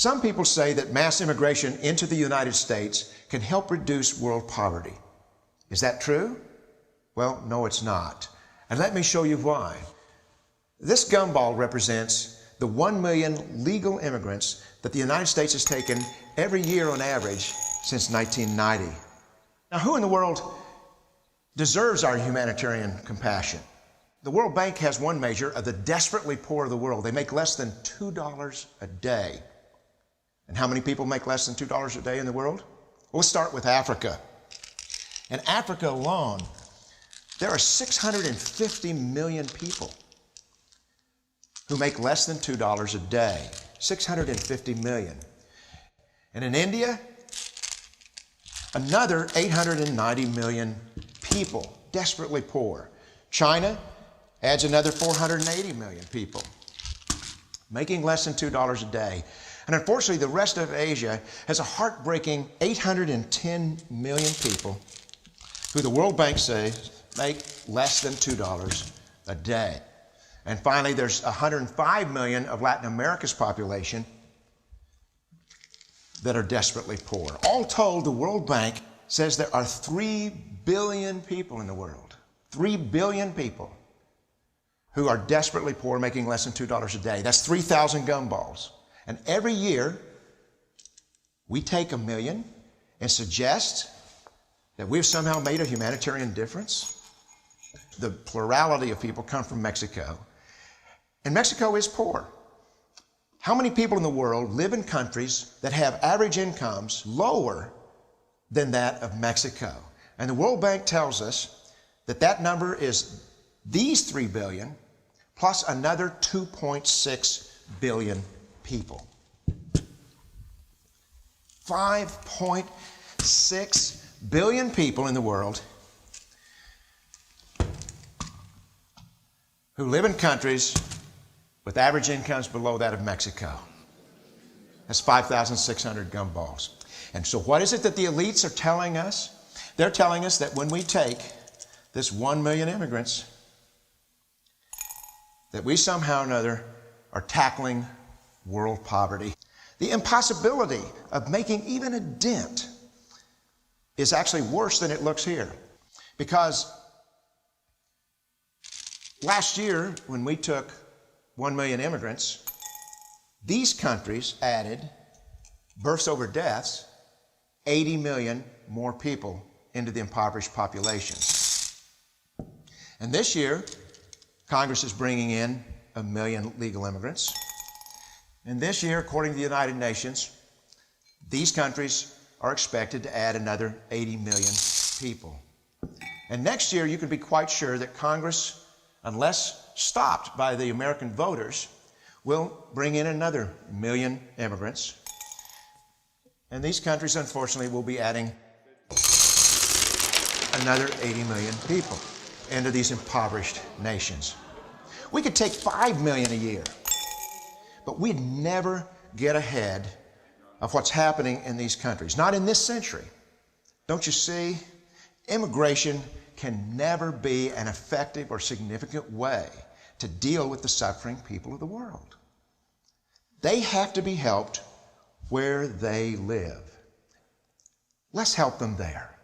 Some people say that mass immigration into the United States can help reduce world poverty. Is that true? Well, no, it's not. And let me show you why. This gumball represents the 1 million legal immigrants that the United States has taken every year on average since 1990. Now, who in the world deserves our humanitarian compassion? The World Bank has one measure of the desperately poor of the world. They make less than $2 a day. And how many people make less than $2 a day in the world? Well, let's start with Africa. In Africa alone, there are 650 million people who make less than $2 a day. 650 million. And in India, another 890 million people, desperately poor. China adds another 480 million people, making less than $2 a day. And unfortunately, the rest of Asia has a heartbreaking 810 million people who the World Bank says make less than $2 a day. And finally, there's 105 million of Latin America's population that are desperately poor. All told, the World Bank says there are 3 billion people in the world, 3 billion people who are desperately poor, making less than $2 a day. That's 3,000 gumballs. And every year, we take 1 million and suggest that we've somehow made a humanitarian difference. The plurality of people come from Mexico. And Mexico is poor. How many people in the world live in countries that have average incomes lower than that of Mexico? And the World Bank tells us that that number is these 3 billion plus another 2.6 billion people. 5.6 billion people in the world who live in countries with average incomes below that of Mexico. That's 5,600 gumballs. And so what is it that the elites are telling us? They're telling us that when we take this 1 million immigrants, that we somehow or another are tackling world poverty. The impossibility of making even a dent is actually worse than it looks here. Because last year, when we took 1 million immigrants, these countries added births over deaths, 80 million more people into the impoverished populations. And this year, Congress is bringing in 1 million legal immigrants. And this year, according to the United Nations, these countries are expected to add another 80 million people. And next year, you can be quite sure that Congress, unless stopped by the American voters, will bring in another 1 million immigrants. And these countries, unfortunately, will be adding another 80 million people into these impoverished nations. We could take 5 million a year, but we'd never get ahead of what's happening in these countries. Not in this century. Don't you see? Immigration can never be an effective or significant way to deal with the suffering people of the world. They have to be helped where they live. Let's help them there.